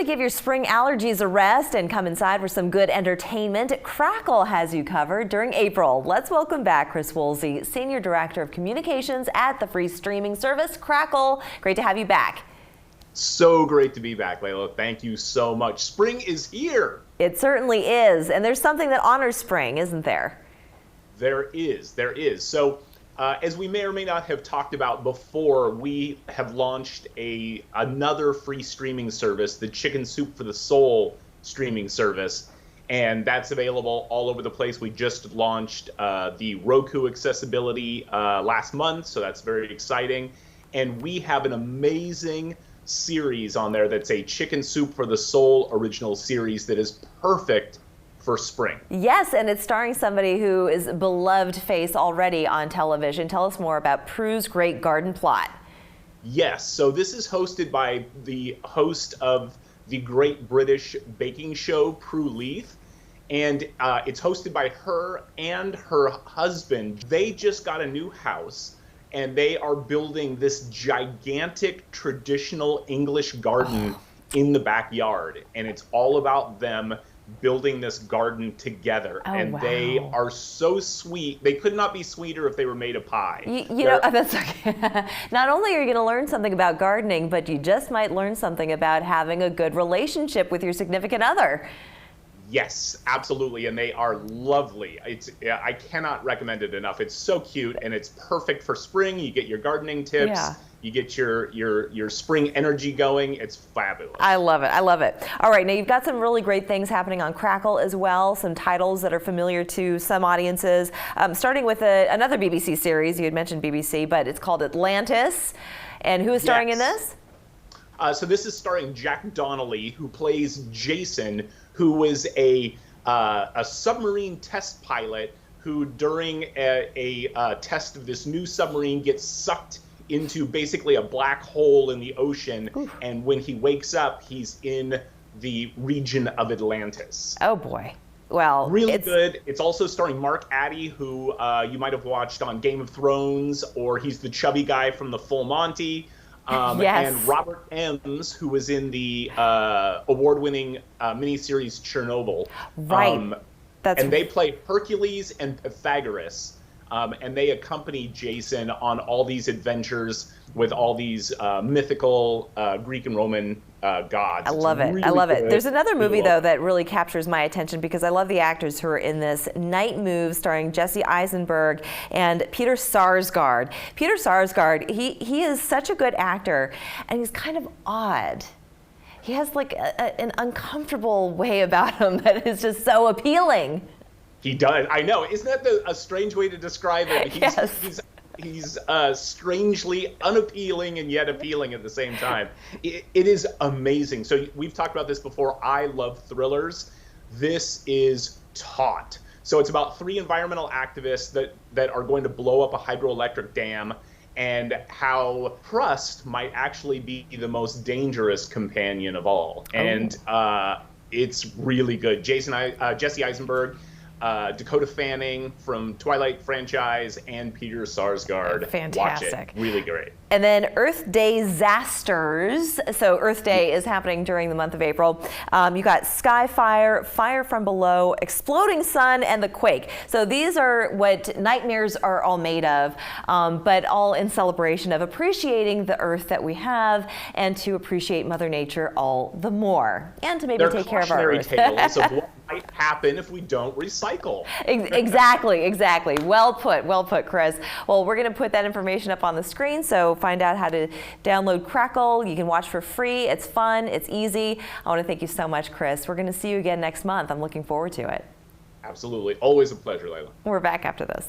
to give your spring allergies a rest and come inside for some good entertainment, Crackle has you covered during April. Let's welcome back Chris Woolsey, Senior Director of Communications at the free streaming service Crackle. Great to have you back. So great to be back, Layla. Thank you so much. Spring is here. It certainly is, and there's something that honors spring, isn't there? There is. So as we may or may not have talked about before, we have launched another free streaming service, the Chicken Soup for the Soul streaming service, and that's available all over the place. We just launched the Roku accessibility last month, so that's very exciting. And we have an amazing series on there that's a Chicken Soup for the Soul original series that is perfect for spring. Yes, and it's starring somebody who is a beloved face already on television. Tell us more about Prue's Great Garden Plot. Yes, so this is hosted by the host of the Great British Baking Show, Prue Leith, and it's hosted by her and her husband. They just got a new house, and they are building this gigantic traditional English garden in the backyard, and it's all about them building this garden together. And wow. They are so sweet. They could not be sweeter if they were made of pie. You know, that's okay. Not only are you going to learn something about gardening, but you just might learn something about having a good relationship with your significant other. Yes, absolutely, and they are lovely. I cannot recommend it enough. It's so cute, and it's perfect for spring. You get your gardening tips. Yeah. You get your spring energy going. It's fabulous. I love it. I love it. All right, now you've got some really great things happening on Crackle as well, some titles that are familiar to some audiences, starting with another BBC series. You had mentioned BBC, but it's called Atlantis. And who is starring in this? So this is starring Jack Donnelly, who plays Jason, who was a submarine test pilot who, during a test of this new submarine, gets sucked into basically a black hole in the ocean. Oof. And when he wakes up, he's in the region of Atlantis. Oh boy. Well, really good. It's also starring Mark Addy, who you might have watched on Game of Thrones, or he's the chubby guy from the Full Monty. Yes. And Robert Ems, who was in the award-winning miniseries Chernobyl. Right. And they play Hercules and Pythagoras. And they accompany Jason on all these adventures with all these mythical Greek and Roman gods. I love it. Really I love it. There's another movie, though, that really captures my attention because I love the actors who are in this. Night Moves, starring Jesse Eisenberg and Peter Sarsgaard. Peter Sarsgaard, he is such a good actor, and he's kind of odd. He has like an uncomfortable way about him that is just so appealing. He does. I know. Isn't that a strange way to describe it? He's strangely unappealing and yet appealing at the same time. It is amazing. So we've talked about this before. I love thrillers. This is taut. So it's about 3 environmental activists that are going to blow up a hydroelectric dam, and how trust might actually be the most dangerous companion of all. Oh. And it's really good. Jesse Eisenberg, Dakota Fanning from Twilight franchise, and Peter Sarsgaard. Fantastic. Watch it. Really great. And then Earth Day Disasters. So Earth Day is happening during the month of April. You got Skyfire, Fire from Below, Exploding Sun, and The Quake. So these are what nightmares are all made of, but all in celebration of appreciating the Earth that we have and to appreciate Mother Nature all the more. And to maybe take care of our Earth. Tales of what might happen if we don't recycle. Exactly. Well put, Chris. Well, we're going to put that information up on the screen, so find out how to download Crackle. You can watch for free. It's fun. It's easy. I want to thank you so much, Chris. We're going to see you again next month. I'm looking forward to it. Absolutely. Always a pleasure, Layla. We're back after this.